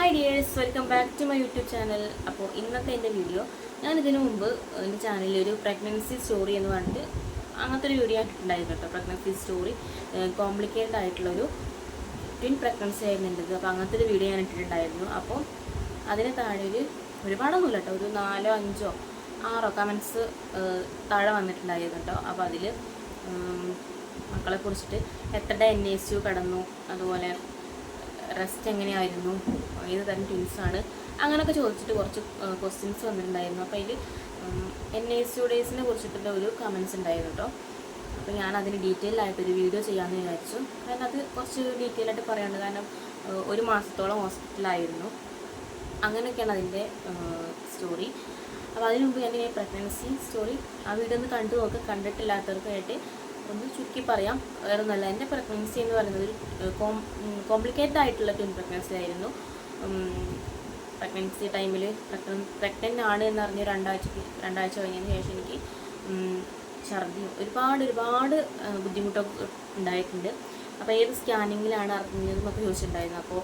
Hi dears, welcome back to my YouTube channel. അപ്പോൾ ഇന്നത്തെ എൻ്റെ വീഡിയോ, ഞാൻ ഇതിനു മുമ്പ് എൻ്റെ ചാനലിൽ ഒരു പ്രഗ്നൻസി സ്റ്റോറി എന്ന് പറഞ്ഞിട്ട് അങ്ങനത്തെ ഒരു വീഡിയോ ആയിട്ടുണ്ടായിരുന്നു കേട്ടോ. പ്രഗ്നൻസി സ്റ്റോറി, കോംപ്ലിക്കേറ്റഡ് ആയിട്ടുള്ളൊരു ട്വിൻ പ്രഗ്നൻസി ആയിരുന്നു എൻ്റെത്. അപ്പോൾ അങ്ങനത്തെ ഒരു വീഡിയോ ഞാൻ ഇട്ടിട്ടുണ്ടായിരുന്നു. അപ്പോൾ അതിന് താഴെ ഒരുപാടൊന്നുമില്ല കേട്ടോ, ഒരു 4, 5, 6 കമൻറ്റ്സ് താഴെ വന്നിട്ടുണ്ടായിരുന്നു കേട്ടോ. അപ്പോൾ അതിൽ മക്കളെ കുറിച്ചിട്ട് എത്ര NICU കടന്നു, അതുപോലെ റെസ്റ്റ് എങ്ങനെയായിരുന്നു, ഏത് തരം ട്വിൻസാണ്, അങ്ങനെയൊക്കെ ചോദിച്ചിട്ട് കുറച്ച് ക്വസ്റ്റ്യൻസ് വന്നിട്ടുണ്ടായിരുന്നു. അപ്പോൾ അതിൽ NICU ഡേയ്സിനെ കുറിച്ചിട്ടുള്ള ഒരു കമൻറ്റ്സ് ഉണ്ടായിരുന്നു കേട്ടോ. അപ്പോൾ ഞാൻ അതിന് ഡീറ്റെയിൽ ആയിട്ടൊരു വീഡിയോ ചെയ്യാമെന്ന് വിചാരിച്ചു. കാരണം അത് കുറച്ച് ഡീറ്റെയിൽ ആയിട്ട് പറയാനുണ്ട്. കാരണം 1 മാസത്തോളം ഹോസ്പിറ്റലായിരുന്നു. അങ്ങനെയൊക്കെയാണ് അതിൻ്റെ സ്റ്റോറി. അപ്പോൾ അതിന് മുമ്പ് ഞാൻ ഈ പ്രഗ്നൻസി സ്റ്റോറി ആ വീഡിയോ ഒന്ന് കണ്ടു നോക്കുക. കണ്ടിട്ടില്ലാത്തവർക്കായിട്ട് ഒന്ന് ചുരുക്കി പറയാം. വേറെ ഒന്നല്ല, എൻ്റെ പ്രഗ്നൻസി എന്ന് പറയുന്നത് ഒരു കോംപ്ലിക്കേറ്റഡ് ആയിട്ടുള്ള ട്വിൻ പ്രഗ്നൻസി ആയിരുന്നു. പ്രഗ്നൻസി ടൈമിൽ പ്രഗ്നൻ്റ് ആണ് എന്നറിഞ്ഞ് രണ്ടാഴ്ച കഴിഞ്ഞതിന് ശേഷം എനിക്ക് ഛർദിയും ഒരുപാട് ബുദ്ധിമുട്ടൊക്കെ ഉണ്ടായിട്ടുണ്ട്. അപ്പോൾ ഏത് സ്കാനിങ്ങിലാണ് അറിഞ്ഞതെന്നൊക്കെ ചോദിച്ചിട്ടുണ്ടായിരുന്നു. അപ്പോൾ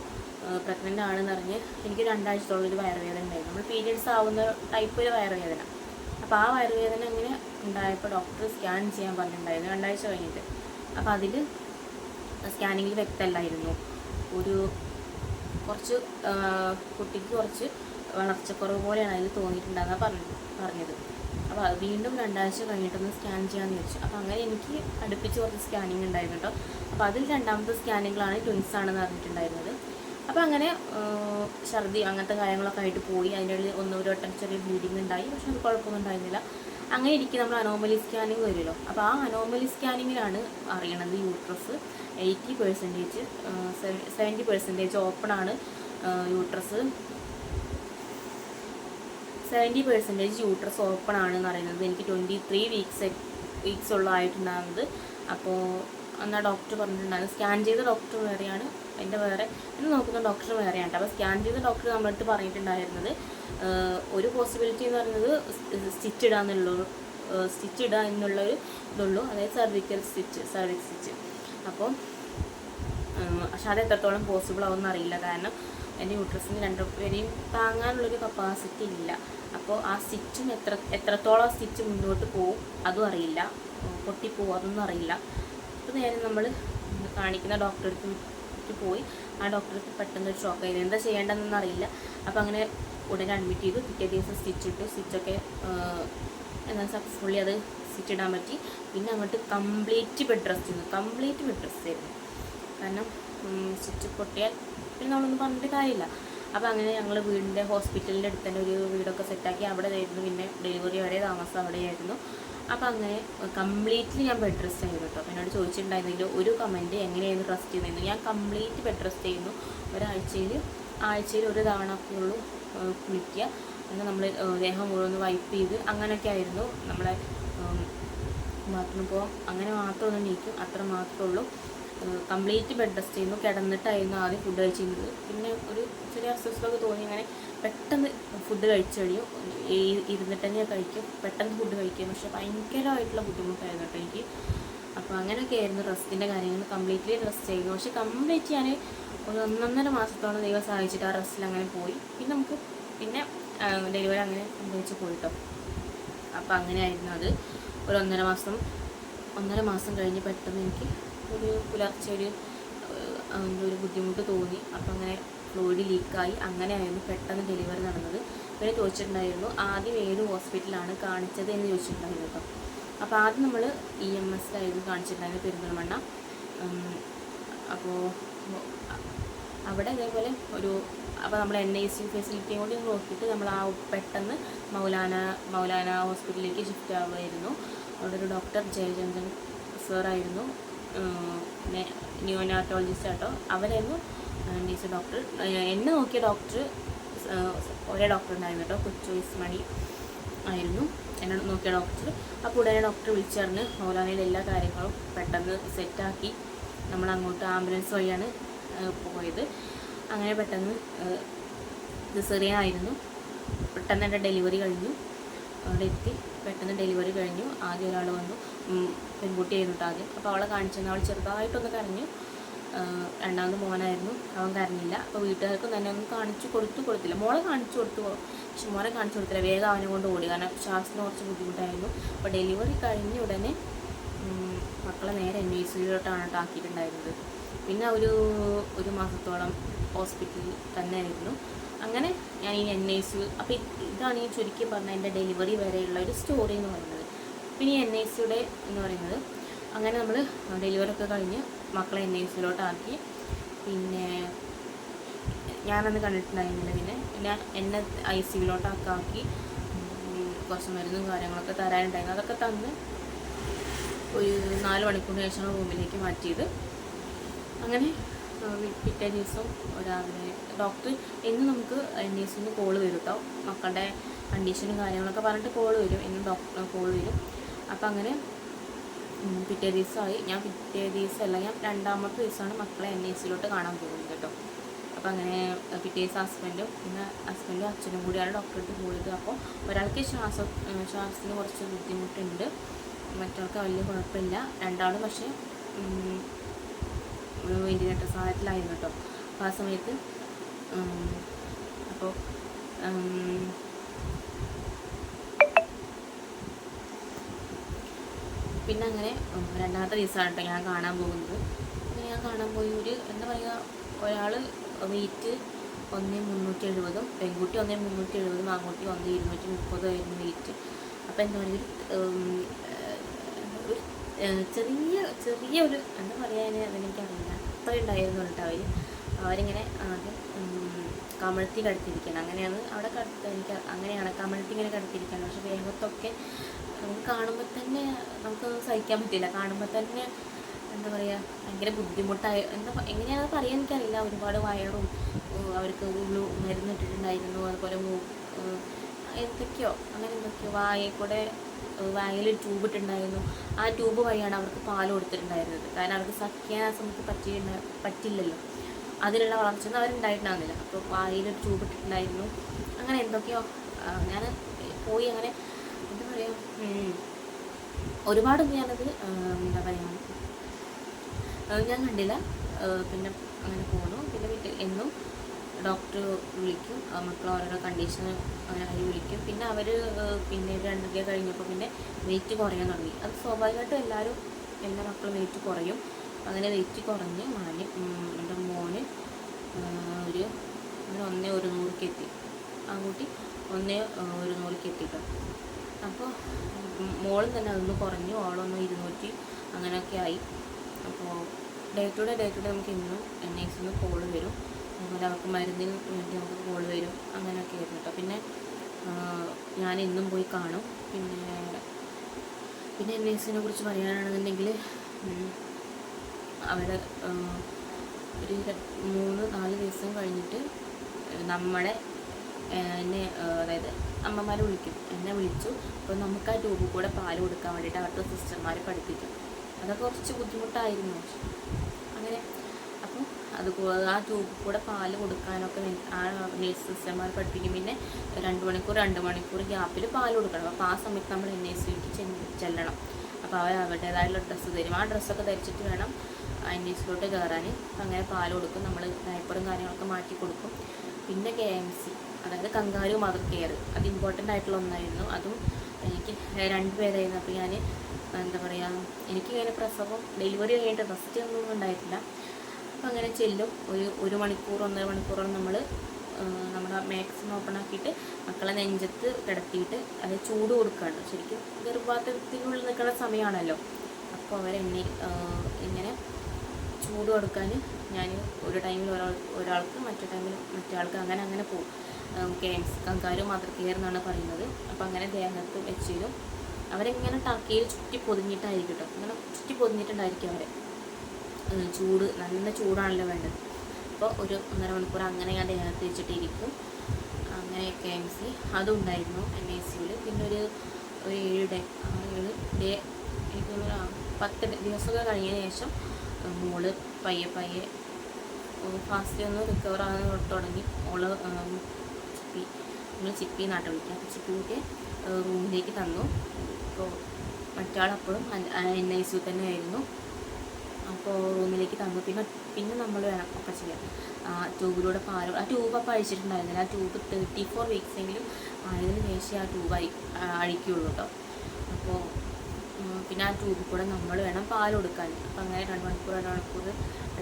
പ്രഗ്നൻ്റ് ആണെന്നറിഞ്ഞ് എനിക്ക് 2 ആഴ്ചത്തോളം ഒരു വയറുവേദന ഉണ്ടായിരുന്നു. നമ്മൾ പീരിയഡ്സ് ആവുന്ന ടൈപ്പ് ഒരു വയറുവേദന. അപ്പോൾ ആ വയറുവേദന അങ്ങനെ ഉണ്ടായപ്പോൾ ഡോക്ടർ സ്കാൻ ചെയ്യാൻ പറഞ്ഞിട്ടുണ്ടായിരുന്നു 2 ആഴ്ച കഴിഞ്ഞിട്ട്. അപ്പോൾ അതിൽ സ്കാനിങ്ങിൽ വ്യക്തമല്ലായിരുന്നു. കുറച്ച് കുട്ടിക്ക് കുറച്ച് വളർച്ചക്കുറവ് പോലെയാണ് അതിൽ തോന്നിയിട്ടുണ്ടെന്നാണ് പറഞ്ഞത്. അപ്പോൾ അത് വീണ്ടും 2 ആഴ്ച കഴിഞ്ഞിട്ടൊന്ന് സ്കാൻ ചെയ്യാമെന്ന് വെച്ചു. അപ്പോൾ അങ്ങനെ എനിക്ക് അടുപ്പിച്ച് കുറച്ച് സ്കാനിങ് ഉണ്ടായിരുന്നു കേട്ടോ. അപ്പോൾ അതിൽ 2ാമത്തെ സ്കാനിങ്ങിലാണ് ട്വിൻസ് ആണെന്ന് അറിഞ്ഞിട്ടുണ്ടായിരുന്നത്. അപ്പോൾ അങ്ങനെ ഛർദി അങ്ങനത്തെ കാര്യങ്ങളൊക്കെ ആയിട്ട് പോയി. അതിൻ്റെ ഇടയിൽ ഒരു വട്ടം ചെറിയ ബ്ലീഡിങ് ഉണ്ടായി, പക്ഷെ അത് കുഴപ്പമൊന്നും ഉണ്ടായിരുന്നില്ല. അങ്ങനെ ഇരിക്കും നമ്മൾ അനോമലി സ്കാനിങ് വരുമല്ലോ. അപ്പോൾ ആ അനോമലി സ്കാനിങ്ങിലാണ് അറിയണത് യൂട്രസ് 80%, 70% ഓപ്പണാണ്. യൂട്രസ് 70% യൂട്രസ് ഓപ്പൺ ആണെന്ന് പറയുന്നത്. എനിക്ക് 23 വീക്സ് ഉള്ളതായിട്ടുണ്ടാകുന്നത്. അപ്പോൾ എന്നാൽ ഡോക്ടർ പറഞ്ഞിട്ടുണ്ടായിരുന്നു, സ്കാൻ ചെയ്ത ഡോക്ടർ വേറെയാണ്, എന്നെ നോക്കുന്ന ഡോക്ടർ വേറെയാണ്. അപ്പോൾ സ്കാൻ ചെയ്ത ഡോക്ടർ നമ്മളടുത്ത് പറഞ്ഞിട്ടുണ്ടായിരുന്നത് ഒരു പോസിബിലിറ്റി എന്ന് പറയുന്നത് സ്റ്റിച്ച് ഇടുക എന്നുള്ളൊരു ഇതുള്ളൂ, അതായത് സർവിക്സ് സ്റ്റിച്ച്. അപ്പോൾ പക്ഷെ അത് എത്രത്തോളം പോസിബിൾ ആവുമെന്ന് അറിയില്ല. കാരണം എൻ്റെ യൂട്രസിന് 2 പേരെയും താങ്ങാനുള്ളൊരു കപ്പാസിറ്റി ഇല്ല. അപ്പോൾ ആ സ്റ്റിച്ചും എത്രത്തോളം സ്റ്റിച്ച് മുന്നോട്ട് പോവും അതും അറിയില്ല, പൊട്ടിപ്പോവും അതൊന്നും അറിയില്ല. അപ്പോൾ നേരെ നമ്മൾ കാണിക്കുന്ന ഡോക്ടർക്ക് പോയി. ആ ഡോക്ടർക്ക് പെട്ടെന്നൊരു ഷോക്ക് ആയിരുന്നു, എന്താ ചെയ്യേണ്ടതെന്നൊന്നും അറിയില്ല. അപ്പോൾ അങ്ങനെ ഉടനെ അഡ്മിറ്റ് ചെയ്തു. പിറ്റേ ദിവസം സ്റ്റിച്ചൊക്കെ എന്നാൽ സക്സസ്ഫുള്ളി അത് സ്റ്റിച്ച് ഇടാൻ പറ്റി. പിന്നെ അങ്ങോട്ട് കംപ്ലീറ്റ് ബെഡ് റെസ്റ്റ് ആയിരുന്നു. കാരണം സ്റ്റിച്ച് പൊട്ടിയാൽ പിന്നെ നമ്മളൊന്നും പറഞ്ഞിട്ട് കാര്യമില്ല. അപ്പോൾ അങ്ങനെ ഞങ്ങൾ വീടിൻ്റെ ഹോസ്പിറ്റലിൻ്റെ അടുത്ത് തന്നെ ഒരു വീടൊക്കെ സെറ്റാക്കി അവിടെ ആയിരുന്നു. പിന്നെ ഡെലിവറി വരെ താമസം അവിടെയായിരുന്നു. അപ്പോൾ അങ്ങനെ കംപ്ലീറ്റ്ലി ഞാൻ ബെഡ് റെസ്റ്റ് ആയിരുന്നു കേട്ടോ. അപ്പോൾ എന്നോട് ചോദിച്ചിട്ടുണ്ടായിരുന്നെങ്കിൽ ഒരു കമൻറ്റ് എങ്ങനെയായിരുന്നു റെസ്റ്റ് ചെയ്യുന്നത്. ഞാൻ കംപ്ലീറ്റ് ബെഡ് റെസ്റ്റ് ചെയ്യുന്നു. ആഴ്ചയിൽ 1 തവണ ഉള്ളൂ കുളിക്കുക. അങ്ങനെ നമ്മൾ ദേഹം മുഴുവൻ വൈപ്പ് ചെയ്ത് അങ്ങനെയൊക്കെ ആയിരുന്നു നമ്മളെ ബാത്റൂമിൽ പോകാം. അങ്ങനെ മാത്രം നീക്കും, അത്ര മാത്രമേ ഉള്ളൂ. കംപ്ലീറ്റ് ബെഡ് റെസ്റ്റ് ചെയ്യുന്നു. കിടന്നിട്ടായിരുന്നു ആദ്യം ഫുഡ് കഴിച്ചിരുന്നത്. പിന്നെ ഒരു ചെറിയ അസ്വസ്ഥതയൊക്കെ തോന്നി. അങ്ങനെ പെട്ടെന്ന് ഫുഡ് കഴിച്ചു കഴിയും, ഇരുന്നിട്ട് തന്നെ കഴിക്കും, പെട്ടെന്ന് ഫുഡ് കഴിക്കും. പക്ഷേ ഭയങ്കരമായിട്ടുള്ള ബുദ്ധിമുട്ടായിരുന്നു കേട്ടോ എനിക്ക്. അപ്പോൾ അങ്ങനെയൊക്കെ ആയിരുന്നു റെസ്റ്റിൻ്റെ കാര്യങ്ങൾ. കംപ്ലീറ്റ്ലി റെസ്റ്റ് ചെയ്യുന്നു. പക്ഷേ കംപ്ലീറ്റ് ഞാൻ ഒരു 1.5 മാസത്തോളം ദൈവം സഹായിച്ചിട്ട് ആ റെസ്റ്റിൽ അങ്ങനെ പോയി. പിന്നെ ഡെലിവറി അങ്ങനെ സംഭവിച്ച് പോയിട്ടോ. അപ്പോൾ അങ്ങനെയായിരുന്നു അത്. ഒരു 1.5 മാസം കഴിഞ്ഞ് പെട്ടെന്ന് എനിക്ക് ഒരു പുലർച്ചെ ഒരു ബുദ്ധിമുട്ട് തോന്നി. അപ്പോൾ അങ്ങനെ ഫ്ലൂയിഡ് ലീക്കായി. അങ്ങനെയായിരുന്നു പെട്ടെന്ന് ഡെലിവറി നടന്നത്. പിന്നെ ചോദിച്ചിട്ടുണ്ടായിരുന്നു ആദ്യം ഏത് ഹോസ്പിറ്റലാണ് കാണിച്ചത് എന്ന് ചോദിച്ചിട്ടുണ്ടായിരുന്നു കേട്ടോ. അപ്പോൾ ആദ്യം നമ്മൾ EMSലായിരുന്നു കാണിച്ചിട്ടുണ്ടായിരുന്നു, പെരിന്തൽമണ്ണ. അപ്പോൾ അവിടെ അതേപോലെ അപ്പോൾ നമ്മൾ NICU ഫെസിലിറ്റിയും കൂടി നോക്കിയിട്ട് നമ്മൾ പെട്ടെന്ന് മൗലാന ഹോസ്പിറ്റലിലേക്ക് ഷിഫ്റ്റ് ആവുമായിരുന്നു. അവിടെ ഒരു ഡോക്ടർ ജയചന്ദ്രൻ സാറായിരുന്നു, ന്യൂനാറ്റോളജിസ്റ്റ് കേട്ടോ. അവരായിരുന്നു NICU ഡോക്ടർ. എന്നെ നോക്കിയ ഡോക്ടർ ഒരേ ഡോക്ടർ ഉണ്ടായിരുന്നു കേട്ടോ, കൊച്ചു മണി ആയിരുന്നു എന്നോട് നോക്കിയ ഡോക്ടർ. അപ്പോൾ ഉടനെ ഡോക്ടർ വിളിച്ചു പറഞ്ഞ് മൗലാനയിലെ എല്ലാ കാര്യങ്ങളും പെട്ടെന്ന് സെറ്റാക്കി. നമ്മളങ്ങോട്ട് ആംബുലൻസ് വഴിയാണ് പോയത്. അങ്ങനെ പെട്ടെന്ന് സിസേറിയൻ ആയിരുന്നു. പെട്ടെന്ന് എൻ്റെ ഡെലിവറി കഴിഞ്ഞു. അവിടെ എത്തി പെട്ടെന്ന് ഡെലിവറി കഴിഞ്ഞു. ആദ്യം ഒരാൾ വന്നു, പെൺകുട്ടിയായിരുന്നു ആദ്യം. അപ്പോൾ അവളെ കാണിച്ചു. അവൾ ചെറുതായിട്ടൊന്ന് കരഞ്ഞു. രണ്ടാമത് മോനായിരുന്നു, അവൻ കരഞ്ഞില്ല. അപ്പോൾ വീട്ടുകാർക്കും തന്നെ ഒന്നും കൊടുത്തില്ല. മോളെ കാണിച്ചു കൊടുത്തു, പക്ഷെ മോനെ കാണിച്ചു കൊടുത്തില്ല. വേഗം അവനെ കൊണ്ട് ഓടി, കാരണം ശ്വാസത്തിന് കുറച്ച് ബുദ്ധിമുട്ടായിരുന്നു. അപ്പോൾ ഡെലിവറി കഴിഞ്ഞ ഉടനെ മക്കളെ നേരെ NICUയിലോട്ടാണ് ആക്കിയിട്ടുണ്ടായിരുന്നത്. പിന്നെ ഒരു മാസത്തോളം ഹോസ്പിറ്റലിൽ തന്നെ ആയിരുന്നു. അങ്ങനെ ഞാൻ ഈ NICU, അപ്പോൾ ഇതാണ് ഈ ചുരുക്കി പറഞ്ഞ എൻ്റെ ഡെലിവറി വരെയുള്ള ഒരു സ്റ്റോറി എന്ന് പറയുന്നത്. പിന്നെ ഈ NICUയുടെ എന്ന് പറയുന്നത്, അങ്ങനെ നമ്മൾ ഡെലിവറി ഒക്കെ കഴിഞ്ഞ് മക്കളെ NICUയിലോട്ടാക്കി. പിന്നെ ഞാനന്ന് കണ്ടിട്ടുണ്ടായിരുന്നില്ല. പിന്നെ എന്നെ ICUയിലോട്ടാക്കി കുറച്ച് മരുന്നും കാര്യങ്ങളൊക്കെ തരാനുണ്ടായിരുന്നു. അതൊക്കെ തന്ന് ഒരു 4 മണിക്കൂറിന് ശേഷം റൂമിലേക്ക് മാറ്റിയത്. അങ്ങനെ പിറ്റേ ദിവസം രാവിലെ ഡോക്ടർ എന്നും നമുക്ക് NICUന്ന് കോള് വരും കേട്ടോ, മക്കളുടെ കണ്ടീഷനും കാര്യങ്ങളൊക്കെ പറഞ്ഞിട്ട് കോള് വരും, എന്നും ഡോക്ടർ കോള് വരും. അപ്പം അങ്ങനെ പിറ്റേ ദിവസമായി. ഞാൻ രണ്ടാമത്തെ ദിവസമാണ് മക്കളെ NICUയിലോട്ട് കാണാൻ പോകുന്നത് കേട്ടോ. അപ്പോൾ അങ്ങനെ പിറ്റേ ദിവസം ഹസ്ബൻഡും അച്ഛനും കൂടിയാണ് ഡോക്ടറെ പോയത്. അപ്പോൾ ഒരാൾക്ക് ശ്വാസത്തിന് കുറച്ച് ബുദ്ധിമുട്ടുണ്ട്, മറ്റവർക്ക് വലിയ കുഴപ്പമില്ല. രണ്ടാളും പക്ഷേ വെന്റിലേറ്റർ സഹായത്തിലായിരുന്നു കേട്ടോ. അപ്പോൾ ആ സമയത്ത് അപ്പോൾ പിന്നെ അങ്ങനെ രണ്ടാമത്തെ ദിവസമാണ് കേട്ടോ ഞാൻ കാണാൻ പോകുന്നത്. അങ്ങനെ ഞാൻ കാണാൻ പോയി, എന്താ പറയുക, ഒരാൾ വെയിറ്റ് 1,370, പെൺകുട്ടി 1,370, ആൺകുട്ടി 1,230 ആയിരുന്നു വെയിറ്റ്. അപ്പോൾ എന്താ പറയുക, ഒരു ചെറിയൊരു എന്താ പറയാൻ അതെനിക്കറിയില്ല, അത്ര ഉണ്ടായിരുന്നു കേട്ടോ. അവരിങ്ങനെ ആദ്യം കമഴ്ത്തി കിടത്തിയിരിക്കണം, അങ്ങനെയാണ് അവിടെ അങ്ങനെയാണ് കമഴ്ത്തി ഇങ്ങനെ കിടത്തിയിരിക്കണം. പക്ഷെ ദേഹത്തൊക്കെ നമുക്ക് കാണുമ്പോൾ തന്നെ നമുക്കൊന്നും സഹിക്കാൻ പറ്റില്ല. കാണുമ്പോൾ തന്നെ എന്താ പറയുക, ഭയങ്കര ബുദ്ധിമുട്ടായി. എങ്ങനെയാണെന്ന് പറയാൻ എനിക്കറിയില്ല. ഒരുപാട് വയറും അവർക്ക് മരുന്നിട്ടിട്ടുണ്ടായിരുന്നു. അതുപോലെ എന്തൊക്കെയോ വായിൽ ട്യൂബ് ഇട്ടുണ്ടായിരുന്നു. ആ ട്യൂബ് വഴിയാണ് അവർക്ക് പാൽ കൊടുത്തിട്ടുണ്ടായിരുന്നത്. കാരണം അവർക്ക് സഖ്യാൻ ആ സമയത്ത് പറ്റില്ലല്ലോ, അതിനുള്ള വളർച്ചയൊന്നും അവരുണ്ടായിട്ടുണ്ടാകുന്നില്ല. അപ്പോൾ വായിൽ ട്യൂബ് ഇട്ടിട്ടുണ്ടായിരുന്നു. അങ്ങനെ എന്തൊക്കെയോ ഞാൻ പോയി, അങ്ങനെ എന്താ പറയുക, ഒരുപാടൊന്നും എന്താ പറയുക ഞാൻ കണ്ടില്ല. പിന്നെ അങ്ങനെ പോന്നു. പിന്നെ എന്നും ഡോക്ടർ വിളിക്കും, മക്കൾ ഓരോരോ കണ്ടീഷൻ അങ്ങനെ വിളിക്കും. പിന്നെ അവർ പിന്നെ 2 കഴിഞ്ഞപ്പോൾ പിന്നെ വെയിറ്റ് കുറയാൻ തുടങ്ങി. അത് സ്വാഭാവികമായിട്ടും എല്ലാ മക്കളും വെയിറ്റ് കുറയും. അങ്ങനെ വെയിറ്റ് കുറഞ്ഞ് എൻ്റെ മോന് ഒരു 1,100 എത്തി. ആ കുട്ടി 1,100 എത്തിട്ടോ. അപ്പോൾ മോളും തന്നെ അതൊന്ന് കുറഞ്ഞു, ഓളൊന്ന് 200 അങ്ങനെയൊക്കെ ആയി. അപ്പോൾ ഡേ ടു ഡേ നമുക്ക് ഇന്നും NICUന്ന് കോള് വരും. അതുപോലെ അവർക്ക് മരുന്നിന് വേണ്ടി നമുക്ക് കോള് വരും. അങ്ങനെയൊക്കെ ആയിരുന്നു കേട്ടോ. പിന്നെ ഞാൻ ഇന്നും പോയി കാണും. പിന്നെ NICUനെ കുറിച്ച് പറയാനാണെന്നുണ്ടെങ്കിൽ അവിടെ ഒരു 3-4 ദിവസം കഴിഞ്ഞിട്ട് അതായത് അമ്മമാർ വിളിക്കും, എന്നെ വിളിച്ചു. അപ്പോൾ നമുക്ക് ആ ട്യൂബിൽ കൂടെ പാൽ കൊടുക്കാൻ വേണ്ടിയിട്ട് അവിടുത്തെ സിസ്റ്റർമാർ പഠിപ്പിക്കും. അതൊക്കെ കുറച്ച് ബുദ്ധിമുട്ടായിരുന്നു. അങ്ങനെ അപ്പോൾ ആ ട്യൂബിൽ കൂടെ പാല് കൊടുക്കാനൊക്കെ ആ നേഴ്സ് സിസ്റ്റർമാർ പഠിപ്പിക്കും. പിന്നെ 2 മണിക്കൂർ ഗ്യാപ്പിൽ പാൽ കൊടുക്കണം. അപ്പോൾ ആ സമയത്ത് നമ്മൾ NICUക്ക് ചെല്ലണം. അപ്പോൾ അവർ അവരുടേതായുള്ള ഡ്രസ്സ് തരും. ആ ഡ്രസ്സൊക്കെ ധരിച്ചിട്ട് വേണം NICUലോട്ട് കയറാൻ. അങ്ങനെ പാൽ കൊടുക്കും, നമ്മൾ ഡയപ്പറും കാര്യങ്ങളൊക്കെ മാറ്റി കൊടുക്കും. പിന്നെ KMC, അതായത് കങ്കാരു മദർ കെയർ, അത് ഇമ്പോർട്ടൻ്റ് ആയിട്ടുള്ള ഒന്നായിരുന്നു. അതും എനിക്ക് 2 പേരായിരുന്നു. അപ്പോൾ ഞാൻ എന്താ പറയുക, എനിക്കിങ്ങനെ പ്രസവം ഡെലിവറി കഴിഞ്ഞിട്ട് റെസ്റ്റ് ഒന്നും ഉണ്ടായിട്ടില്ല. അപ്പോൾ അങ്ങനെ ചെല്ലും. ഒരു മണിക്കൂർ 1.5 മണിക്കൂറോളം നമ്മൾ നമ്മുടെ മാക്സിമം ഓപ്പൺ ആക്കിയിട്ട് മക്കളെ നെഞ്ചത്ത് കിടത്തിയിട്ട് അത് ചൂട് കൊടുക്കുകയാണ്. ശരിക്കും ഗർഭപാത്രത്തിനുള്ളിൽ നിൽക്കുന്ന സമയമാണല്ലോ. അപ്പോൾ ഇങ്ങനെ ചൂട് കൊടുക്കാൻ ഞാൻ ഒരു ടൈമിൽ ഒരാൾക്ക് മറ്റു ടൈമിൽ മറ്റേ അങ്ങനെ പോകും. KMC, കങ്കാരു മദർ കെയർ എന്നാണ് പറയുന്നത്. അപ്പോൾ അങ്ങനെ ദേഹത്ത് വെച്ചിരും. അവരെങ്ങനെ ടർക്കിയിൽ ചുറ്റി പൊതിഞ്ഞിട്ടായിരിക്കും കേട്ടോ, അങ്ങനെ ചുറ്റി പൊതിഞ്ഞിട്ടുണ്ടായിരിക്കും അവരെ. നല്ല ചൂടാണല്ലോ വേണ്ടത്. അപ്പോൾ ഒരു 1.5 മണിക്കൂർ അങ്ങനെ ഞാൻ ദേഹത്ത് വെച്ചിട്ടിരിക്കും. അങ്ങനെ KMC അതും ഉണ്ടായിരുന്നു NICUവിൽ. പിന്നെ ഒരു 7 ഡേ എനിക്ക് 10 ദിവസമൊക്കെ കഴിഞ്ഞതിന് ശേഷം മോള് പയ്യെ ഫാസ്റ്റ് ഒന്ന് റിക്കവർ ആകാൻ തുടങ്ങി. മോള് ചിപ്പി നാട്ടിൽ വിളിക്കാം. അപ്പോൾ ചിപ്പി കുട്ടിയെ റൂമിലേക്ക് തന്നു. അപ്പോൾ മറ്റാളപ്പോഴും NICU തന്നെ ആയിരുന്നു. അപ്പോൾ റൂമിലേക്ക് തന്നു. പിന്നെ നമ്മൾ വേണം ഒക്കെ ചെയ്യാം. ട്യൂബിലൂടെ പാൽ, ആ ട്യൂബ് അപ്പോൾ അഴിച്ചിട്ടുണ്ടായിരുന്നില്ല. ആ ട്യൂബ് 34 വീക്സെങ്കിലും ആയതിനു ശേഷം ആ ട്യൂബ് അഴിക്കുള്ളൂ കേട്ടോ. അപ്പോൾ പിന്നെ ആ ട്യൂബിൽ കൂടെ നമ്മൾ വേണം പാൽ കൊടുക്കാൻ. അപ്പം അങ്ങനെ 2 മണിക്കൂർ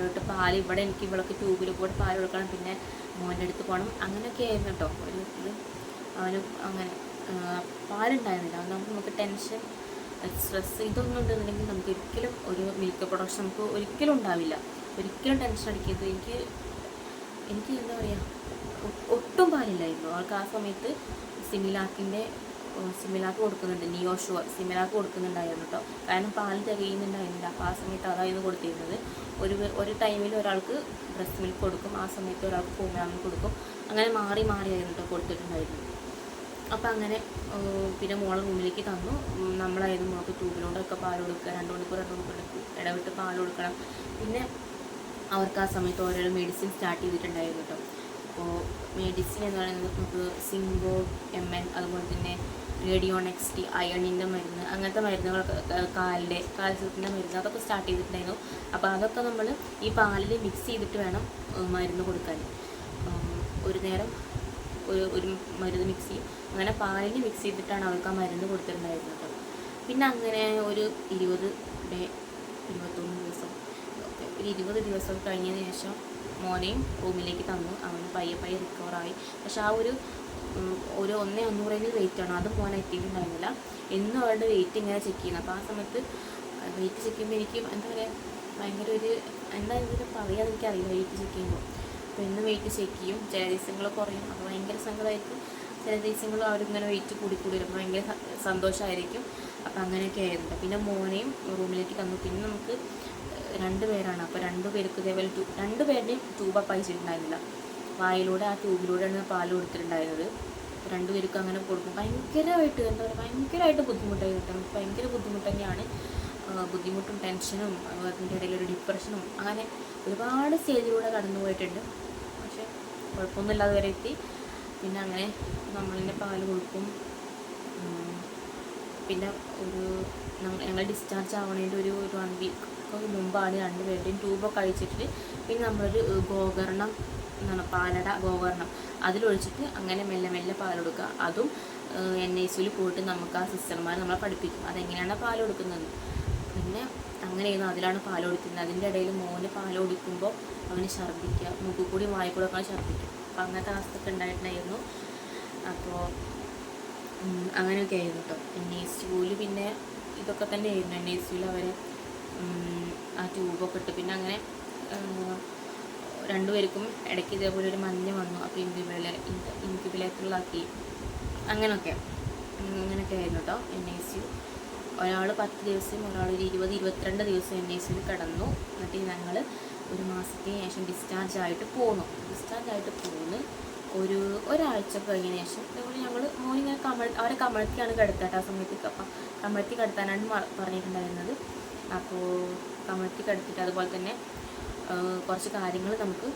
ഇട്ട് പാൽ എനിക്ക് ഇവൾക്ക് ട്യൂബിൽ കൂടെ പാൽ കൊടുക്കണം. പിന്നെ മോൻ്റെ അടുത്ത് പോകണം. അങ്ങനെയൊക്കെ ആയിരുന്നു കേട്ടോ ഒരു ഇത്. അവന് അങ്ങനെ പാലുണ്ടായിരുന്നില്ല. അതുകൊണ്ട് നമുക്ക് ടെൻഷൻ, സ്ട്രെസ് ഇതൊന്നും ഉണ്ടെന്നുണ്ടെങ്കിൽ നമുക്ക് ഒരിക്കലും ഒരു മിൽക്ക് പ്രൊഡക്ഷൻ നമുക്ക് ഒരിക്കലും ഉണ്ടാവില്ല. ഒരിക്കലും ടെൻഷൻ അടിക്കരുത്. എനിക്ക് എന്താ പറയുക, ഒട്ടും പാലില്ലായിരുന്നു അവൾക്ക് ആ സമയത്ത്. സിമിലാക്ക് കൊടുക്കുന്നുണ്ട്, നിയോഷുവർ സിമിലാക്ക് കൊടുക്കുന്നുണ്ടായിരുന്നു കേട്ടോ. കാരണം പാൽ തികയുന്നുണ്ടായിരുന്നില്ല. അപ്പോൾ ആ സമയത്ത് അതായിരുന്നു കൊടുത്തിരുന്നത്. ഒരു ടൈമിൽ ഒരാൾക്ക് ബ്രസ്റ്റ് മിൽക്ക് കൊടുക്കും, ആ സമയത്ത് ഒരാൾക്ക് ഫോർമുല മിൽക്ക് കൊടുക്കും. അങ്ങനെ മാറിയായിരുന്നു കേട്ടോ കൊടുത്തിട്ടുണ്ടായിരുന്നു. അപ്പം അങ്ങനെ പിന്നെ മോളെ റൂമിലേക്ക് തന്നു. നമ്മളായിരുന്നു മോൾക്ക് ട്യൂബിലോടൊക്കെ പാൽ കൊടുക്കുക. 2 മണിക്കൂർ ഇടവിട്ട് പാൽ കൊടുക്കണം. പിന്നെ അവർക്ക് ആ സമയത്ത് ഓരോരോ മെഡിസിൻ സ്റ്റാർട്ട് ചെയ്തിട്ടുണ്ടായിരുന്നു കേട്ടോ. അപ്പോൾ മെഡിസിൻ എന്ന് പറയുന്നത് നമുക്ക് സിംഗോ MN, അതുപോലെ തന്നെ റേഡിയോണെക്സ്റ്റി, അയണിൻ്റെ മരുന്ന്, അങ്ങനത്തെ മരുന്നുകളൊക്കെ, കാൽസ്യത്തിൻ്റെ മരുന്ന്, അതൊക്കെ സ്റ്റാർട്ട് ചെയ്തിട്ടുണ്ടായിരുന്നു. അപ്പോൾ അതൊക്കെ നമ്മൾ ഈ പാലിൽ മിക്സ് ചെയ്തിട്ട് വേണം മരുന്ന് കൊടുക്കാൻ. ഒരു നേരം ഒരു മരുന്ന് മിക്സ് ചെയ്യും. അങ്ങനെ പാലിൽ മിക്സ് ചെയ്തിട്ടാണ് അവർക്ക് ആ മരുന്ന് കൊടുത്തിട്ടുണ്ടായിരുന്നത് കേട്ടോ. പിന്നെ അങ്ങനെ ഒരു 21 ദിവസം, ഒരു 20 ദിവസം കഴിഞ്ഞതിന് ശേഷം മോനെയും റൂമിലേക്ക് തന്നു. അവന് പയ്യെ റിക്കവറായി. പക്ഷെ ആ ഒരു 1,100 വെയിറ്റാണ്, അത് മോനെ എത്തിയിട്ടുണ്ടായിരുന്നില്ല. എന്നും അവരുടെ വെയിറ്റ് ഇങ്ങനെ ചെക്ക് ചെയ്യുന്നത്. അപ്പോൾ ആ സമയത്ത് വെയിറ്റ് ചെക്ക് ചെയ്യുമ്പോൾ എനിക്ക് എന്താ പറയുക, ഭയങ്കര എന്താ ഇതിന് പറയാമെന്ന് എനിക്കറിയില്ല. വെയിറ്റ് ചെക്ക് ചെയ്യുമ്പോൾ അപ്പോൾ എന്നും വെയിറ്റ് ചെക്ക് ചെയ്യും. ചില ദിവസങ്ങൾ കുറയും, അപ്പോൾ ഭയങ്കര സങ്കടമായിരിക്കും. ചില ദിവസങ്ങൾ അവരിങ്ങനെ വെയിറ്റ് കൂടി വരുമ്പോൾ ഭയങ്കര സന്തോഷമായിരിക്കും. അപ്പോൾ അങ്ങനെയൊക്കെ ആയിരുന്നു. പിന്നെ മോനെയും റൂമിലേക്ക് തന്നു. പിന്നെ നമുക്ക് 2 പേരാണ്. അപ്പോൾ 2 പേർക്ക് ഇതേപോലെ 2 പേരുടെയും ട്യൂബ് അപ്പം അയച്ചിട്ടുണ്ടായിരുന്നില്ല. വായിലൂടെ ആ ട്യൂബിലൂടെയാണ് പാൽ കൊടുത്തിട്ടുണ്ടായിരുന്നത്. 2 പേർക്ക് അങ്ങനെ കൊടുക്കും. ഭയങ്കരമായിട്ട് എന്താ പറയുക, ഭയങ്കരമായിട്ട് ബുദ്ധിമുട്ടായി കിട്ടും. നമുക്ക് ഭയങ്കര ബുദ്ധിമുട്ട് തന്നെയാണ്. ബുദ്ധിമുട്ടും ടെൻഷനും അതിൻ്റെ ഇടയിലൊരു ഡിപ്രഷനും, അങ്ങനെ ഒരുപാട് സ്റ്റേജിലൂടെ കടന്നു പോയിട്ടുണ്ട്. പക്ഷേ കുഴപ്പമൊന്നുമില്ലാതെ വരെ എത്തി. പിന്നെ അങ്ങനെ നമ്മളിൻ്റെ പാൽ കൊടുക്കും. പിന്നെ ഞങ്ങൾ ഡിസ്ചാർജ് ആവണേൻ്റെ ഒരു 1 വീക്ക് മുമ്പാണ് 2 പേരുടെയും ട്യൂബൊക്കെ അഴിച്ചിട്ട് പിന്നെ നമ്മളൊരു ഗോകർണം എന്നാണ്, പാലട ഗോകർണം, അതിലൊഴിച്ചിട്ട് അങ്ങനെ മെല്ലെ പാൽ കൊടുക്കുക. അതും NICUവിൽ പോയിട്ട് നമുക്ക് ആ സിസ്റ്റർമാർ നമ്മളെ പഠിപ്പിക്കും അതെങ്ങനെയാണ് പാൽ കൊടുക്കുന്നത്. പിന്നെ അങ്ങനെയായിരുന്നു, അതിലാണ് പാൽ കൊടുക്കുന്നത്. അതിൻ്റെ ഇടയിൽ മോന് പാൽ കൊടുക്കുമ്പോൾ അവന് ഛർദ്ദിക്കുക, മൂക്കിൽ കൂടി വായിക്കൂടെ ഒക്കെ ഛർദ്ദിക്കും. അപ്പോൾ അങ്ങനത്തെ അവസ്ഥയൊക്കെ ഉണ്ടായിട്ടുണ്ടായിരുന്നു. അപ്പോൾ അങ്ങനെയൊക്കെ ആയിരുന്നു കേട്ടോ. NICUവിൽ പിന്നെ ഇതൊക്കെ തന്നെ ആയിരുന്നു. NICUവിൽ അവർ ആ ട്യൂബൊക്കെ ഇട്ട് പിന്നെ അങ്ങനെ 2 പേർക്കും ഇടയ്ക്ക് ഇതേപോലെ ഒരു മഞ്ഞ വന്നു. അപ്പോൾ ഇൻക്യുബിലേറ്ററിലാക്കി. അങ്ങനെയൊക്കെ ആയിരുന്നു കേട്ടോ NICU. ഒരാൾ 10 ദിവസം, ഒരാൾ ഒരു 20-22 ദിവസം NICUവിൽ കിടന്നു. എന്നിട്ട് ഞങ്ങൾ 1 മാസത്തിന് ശേഷം ഡിസ്ചാർജ് ആയിട്ട് പോന്നു. ഒരാഴ്ച കഴിഞ്ഞതിന് ശേഷം അതുപോലെ ഞങ്ങൾ മോനിങ്ങനെ അവരെ കമഴ്ത്തിയാണ് കിടത്താട്ട്. ആ സമയത്ത് അപ്പം കമഴ്ത്തി കിടത്താനാണ് പറഞ്ഞിട്ടുണ്ടായിരുന്നത്. അപ്പോൾ കമഴ്ത്തി കിടത്തിയിട്ട് അതുപോലെ തന്നെ കുറച്ച് കാര്യങ്ങൾ നമുക്ക്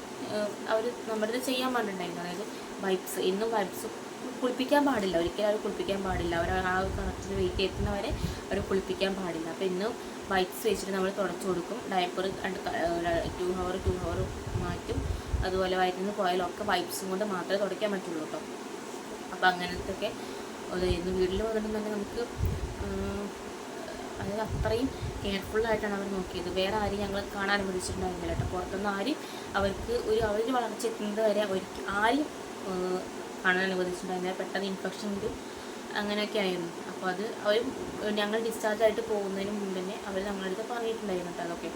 നമ്മുടെ ചെയ്യാൻ പറഞ്ഞിട്ടുണ്ടായിരുന്നു. അതായത് എന്നും വൈപ്സ് കുളിപ്പിക്കാൻ പാടില്ല, ഒരിക്കലും അവർ കുളിപ്പിക്കാൻ പാടില്ല. ആ കറക്റ്റ് വെയിറ്റ് എത്തുന്നവരെ അവർ കുളിപ്പിക്കാൻ പാടില്ല. അപ്പോൾ ഇന്നും വൈപ്സ് വെച്ചിട്ട് നമ്മൾ തുടച്ചു കൊടുക്കും. ഡയപ്പർ 2 ഹവർ മാറ്റും. അതുപോലെ വയറ്റിൽ പോയാലൊക്കെ വൈപ്സും കൊണ്ട് മാത്രമേ തുടയ്ക്കാൻ പറ്റുള്ളൂ കേട്ടോ. അപ്പോൾ അങ്ങനത്തെയൊക്കെ ഇന്ന് വീട്ടിൽ വന്നിട്ടുണ്ടെങ്കിൽ നമുക്ക് അതായത് അത്രയും കെയർഫുള്ളായിട്ടാണ് അവർ നോക്കിയത്. വേറെ ആരും ഞങ്ങൾ കാണാൻ അനുവദിച്ചിട്ടുണ്ടായിരുന്നില്ല കേട്ടോ. പുറത്തുനിന്ന് ആരും അവർ വളർച്ച എത്തുന്നത് വരെ ആരും കാണാൻ അനുവദിച്ചിട്ടുണ്ടായിരുന്നില്ല. പെട്ടെന്ന് ഇൻഫെക്ഷൻ വരും, അങ്ങനെയൊക്കെ ആയിരുന്നു. അപ്പോൾ അത് ഞങ്ങൾ ഡിസ്ചാർജ് ആയിട്ട് പോകുന്നതിന് മുമ്പ് തന്നെ അവർ ഞങ്ങളുടെ അടുത്ത് പറഞ്ഞിട്ടുണ്ടായിരുന്നു കേട്ടോ അതൊക്കെ.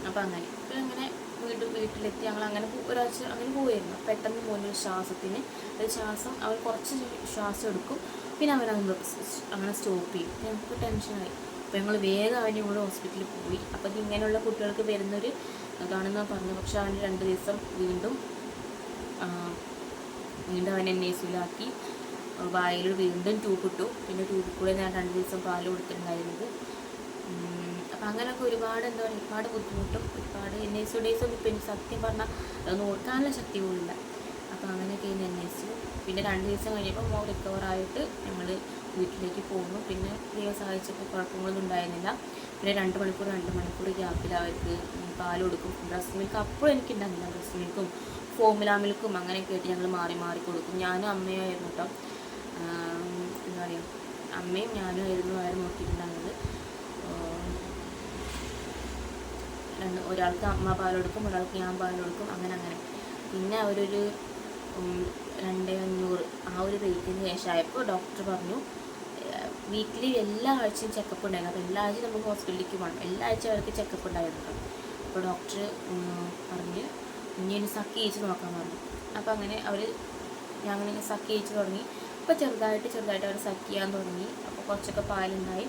അപ്പോൾ അങ്ങനെ വീട്ടിലെത്തി ഞങ്ങൾ അങ്ങനെ ഒരാഴ്ച അങ്ങനെ പോവുമായിരുന്നു. പെട്ടെന്ന് പോകുന്ന ശ്വാസം അവർ കുറച്ച് ശ്വാസം എടുക്കും, പിന്നെ അവരത് അങ്ങനെ സ്റ്റോപ്പ് ചെയ്യും. ഞങ്ങൾക്ക് ടെൻഷനായി. അപ്പോൾ ഞങ്ങൾ വേഗം അവൻ്റെ കൂടെ ഹോസ്പിറ്റലിൽ പോയി. അപ്പോൾ ഇങ്ങനെയുള്ള കുട്ടികൾക്ക് വരുന്നൊരു ഇതാണെന്ന് പറഞ്ഞു. പക്ഷെ അവന് 2 ദിവസം വീണ്ടും അവൻ NICUവിലാക്കി. വായിൽ വീണ്ടും ട്യൂബ് ഇട്ടു. പിന്നെ ട്യൂബിൽ കൂടെ ഞാൻ 2 ദിവസം പാൽ കൊടുത്തിട്ടുണ്ടായിരുന്നത്. അപ്പം അങ്ങനെയൊക്കെ ഒരുപാട് ഒരുപാട് ബുദ്ധിമുട്ടും ഒരുപാട് NICU ഡേയ്സും ഇപ്പം എനിക്ക് സത്യം പറഞ്ഞാൽ അതൊന്നും ഓർക്കാനുള്ള ശക്തി പോലില്ല. അപ്പോൾ അങ്ങനെയൊക്കെ NICU. പിന്നെ 2 ദിവസം കഴിഞ്ഞപ്പോൾ മോൾ റിക്കവറായിട്ട് ഞങ്ങൾ വീട്ടിലേക്ക് പോകുന്നു. പിന്നെ ദൈവം സഹായിച്ചപ്പോൾ കുഴപ്പങ്ങളൊന്നും ഉണ്ടായിരുന്നില്ല. പിന്നെ 2 മണിക്കൂർ ഗ്യാപ്പിൽ അവർക്ക് പാൽ കൊടുക്കും. ബ്രസ്റ്റ് മിൽക്ക് അപ്പോഴും എനിക്കുണ്ടാകുന്നില്ല. ബ്രസ്റ്റ് മിൽക്കും ഫോമുല മിൽക്കും അങ്ങനെയൊക്കെ ആയിട്ട് ഞങ്ങൾ മാറി മാറി കൊടുക്കും. ഞാനും അമ്മയായിരുന്നു കേട്ടോ, എന്താ പറയുക, അമ്മയും ഞാനും ആയിരുന്നു നോക്കിയിട്ടുണ്ടാകുന്നത്. ഒരാൾക്ക് അമ്മ പാൽ കൊടുക്കും, ഒരാൾക്ക് ഞാൻ പാൽ കൊടുക്കും, അങ്ങനെ. പിന്നെ അവരൊരു 2,500 ആ ഒരു റേറ്റിന് ശേഷമായപ്പോൾ ഡോക്ടർ പറഞ്ഞു വീക്കിലി എല്ലാ ആഴ്ചയും ചെക്കപ്പ് ഉണ്ടായിരുന്നു. അപ്പോൾ എല്ലാ ആഴ്ചയും നമുക്ക് ഹോസ്പിറ്റലിലേക്ക് പോകണം. എല്ലാ ആഴ്ചയും അവർക്ക് ചെക്കപ്പ് ഉണ്ടായിരുന്നു. അപ്പോൾ ഡോക്ടർ പറഞ്ഞ് ഇനി സക്ക് ചെയ്യിച്ച് നോക്കാൻ പറഞ്ഞു. അപ്പോൾ അങ്ങനെ ഞങ്ങളിങ്ങനെ സക്ക് ചെയ്യിച്ച് തുടങ്ങി. അപ്പോൾ ചെറുതായിട്ട് അവർ സക്ക് ചെയ്യാൻ തുടങ്ങി. അപ്പോൾ കുറച്ചൊക്കെ പാലുണ്ടായി.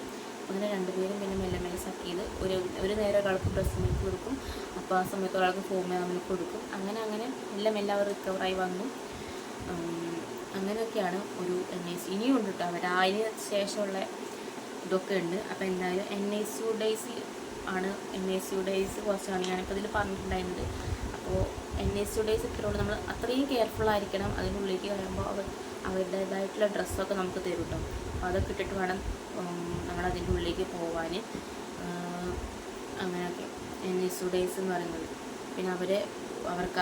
അങ്ങനെ 2 പേരും പിന്നെ മെല്ലെ സക്ക് ചെയ്ത് ഒരു നേരം ഒരാൾക്ക് ബ്രസ്റ്റ് മിൽക്ക് കൊടുക്കും, അപ്പോൾ ആ സമയത്ത് ഒരാൾക്ക് ഫോമുല മിൽക്ക് കൊടുക്കും. അങ്ങനെ മെല്ലെ അവർ റിക്കവറായി വന്നു. അങ്ങനെയൊക്കെയാണ് ഒരു NICU. ഇനിയും ഉണ്ട് കേട്ടോ അവർ അതിന് ശേഷമുള്ള ഇതൊക്കെ ഉണ്ട്. അപ്പോൾ എന്തായാലും NICU ഡേയ്സ് ആണ്. NICU ഡേയ്സ് കുറച്ചാണ് ഞാനിപ്പോൾ ഇതിൽ പറഞ്ഞിട്ടുണ്ടായിരുന്നത്. അപ്പോൾ NICU ഡേയ്സ് ഇത്രയോട് നമ്മൾ അത്രയും കെയർഫുള്ളായിരിക്കണം. അതിനുള്ളിലേക്ക് കഴിയുമ്പോൾ അവരുടേതായിട്ടുള്ള ഡ്രസ്സൊക്കെ നമുക്ക് തരും കേട്ടോ. അപ്പോൾ അതൊക്കെ ഇട്ടിട്ട് വേണം നമ്മളതിൻ്റെ ഉള്ളിലേക്ക് പോകാൻ. അങ്ങനെയൊക്കെ NICU ഡേയ്സ് എന്ന് പറയുന്നത്. പിന്നെ അവർക്ക്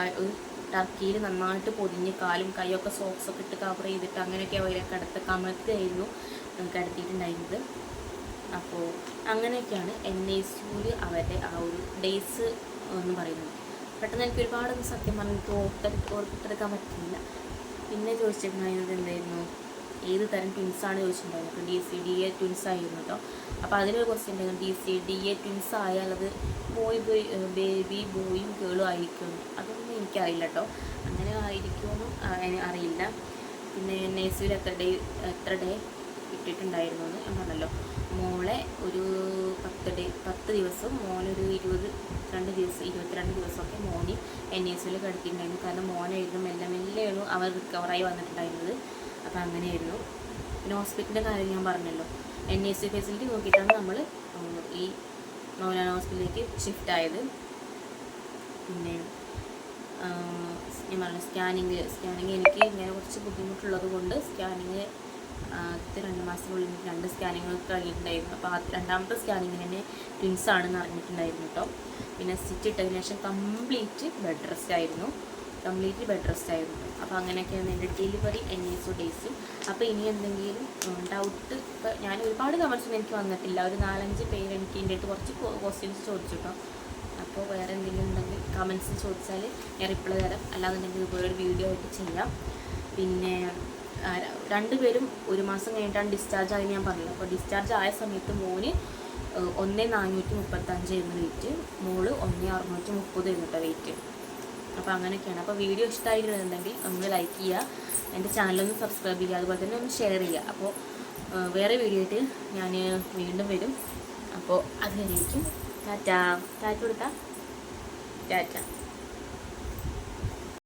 ടർക്കിയിൽ നന്നായിട്ട് പൊതിഞ്ഞ് കാലും കൈയൊക്കെ സോക്സൊക്കെ ഇട്ട് കവർ ചെയ്തിട്ട് അങ്ങനെയൊക്കെ അവരെ കമഴ്ത്തിയായിരുന്നു കിടത്തിയിട്ടുണ്ടായിരുന്നത്. അപ്പോൾ അങ്ങനെയൊക്കെയാണ് NICUവിൽ അവരുടെ ആ ഒരു ഡേയ്സ് എന്ന് പറയുന്നത്. പെട്ടെന്ന് എനിക്ക് ഒരുപാട് സത്യം പറഞ്ഞിട്ട് ഓർത്തെടുക്കാൻ പറ്റില്ല. പിന്നെ ചോദിച്ചിട്ടുണ്ടായിരുന്നത് എന്തായിരുന്നു, ഏത് തരം ട്വിൻസാണ് ചോദിച്ചിട്ടുണ്ടായിരുന്നത്. DCDA ട്വിൻസ് ആയിരുന്നു കേട്ടോ. അപ്പോൾ അതിനൊരു ക്വസ്റ്റ്യൻ ഉണ്ടായിരുന്നു, DCDA ട്വിൻസ് ആയാൽ അത് ബേബി ബോയും ഗേളും ആയിരിക്കുമെന്ന്. അതൊന്നും എനിക്കറിയില്ല കേട്ടോ, അങ്ങനെ ആയിരിക്കുമെന്നും അറിയില്ല. പിന്നെ NICUവിൽ എത്ര ഡേ ഇട്ടിട്ടുണ്ടായിരുന്നു എന്ന് ഞാൻ പറഞ്ഞല്ലോ. മോളെ ഒരു 10 ദിവസം, മോനൊരു 22 ദിവസമൊക്കെ മോന് NICUവിൽ കിടത്തിയിട്ടുണ്ടായിരുന്നു. കാരണം മോനായിരുന്നു മെല്ലെയാണ് അവർ റിക്കവറായി വന്നിട്ടുണ്ടായിരുന്നത്. അപ്പോൾ അങ്ങനെയായിരുന്നു. പിന്നെ ഹോസ്പിറ്റലിൻ്റെ കാര്യം ഞാൻ പറഞ്ഞല്ലോ, NICU ഫെസിലിറ്റി നോക്കിയിട്ടാണ് നമ്മൾ ഈ മൗലാന ഹോസ്പിറ്റലിലേക്ക് ഷിഫ്റ്റ് ആയത്. പിന്നെ ഞാൻ പറഞ്ഞു സ്കാനിങ് എനിക്ക് ഇങ്ങനെ കുറച്ച് ബുദ്ധിമുട്ടുള്ളത് കൊണ്ട് സ്കാനിങ് 2 മാസത്തിനുള്ളിൽ 2 സ്കാനിങ്ങുകൾ കഴിഞ്ഞിട്ടുണ്ടായിരുന്നു. അപ്പോൾ 2ാമത്തെ സ്കാനിങ്ങിന് തന്നെ ട്വിൻസ് ആണെന്ന് അറിഞ്ഞിട്ടുണ്ടായിരുന്നു കേട്ടോ. പിന്നെ സ്റ്റിച്ച് ഇട്ടതിന് ശേഷം കംപ്ലീറ്റ് ബെഡ് റെസ്റ്റ് ആയിരുന്നു. അപ്പോൾ അങ്ങനെയൊക്കെയാണ് എൻ്റെ ഡെലിവറി NICU ഡേയ്സ്. അപ്പോൾ ഇനി എന്തെങ്കിലും ഡൗട്ട്, ഇപ്പോൾ ഞാൻ ഒരുപാട് കമൻസൊന്നും എനിക്ക് വന്നിട്ടില്ല. ഒരു 4-5 പേര് എനിക്ക് എൻ്റെ അടുത്ത് കുറച്ച് ക്വസ്റ്റ്യൻസ് ചോദിച്ചു കേട്ടോ. അപ്പോൾ വേറെ എന്തെങ്കിലും ഉണ്ടെങ്കിൽ കമൻസ് ചോദിച്ചാൽ ഞാൻ റിപ്ലൈ തരാം. അല്ലാന്നുണ്ടെങ്കിൽ ഇതുപോലെ ഒരു വീഡിയോ ആയിട്ട് ചെയ്യാം. പിന്നെ 2 പേരും 1 മാസം കഴിഞ്ഞിട്ടാണ് ഡിസ്ചാർജ് ആയി ഞാൻ പറഞ്ഞത്. അപ്പോൾ ഡിസ്ചാർജ് ആയ സമയത്ത് മോന് 1,435 ആയിരുന്നു വെയിറ്റ്, മോള് 1,630 ആയിരുന്നു കേട്ടോ വെയിറ്റ്. അപ്പോൾ അങ്ങനെയൊക്കെയാണ്. അപ്പോൾ വീഡിയോ ഇഷ്ടമായിട്ടുണ്ടെങ്കിൽ ഒന്ന് ലൈക്ക് ചെയ്യുക, എൻ്റെ ചാനലൊന്ന് സബ്സ്ക്രൈബ് ചെയ്യുക, അതുപോലെ തന്നെ ഒന്ന് ഷെയർ ചെയ്യുക. അപ്പോൾ വേറെ വീഡിയോ ആയിട്ട് ഞാൻ വീണ്ടും വരും. അപ്പോൾ അതുവരേക്കും ടാറ്റ കൊടുക്കാം.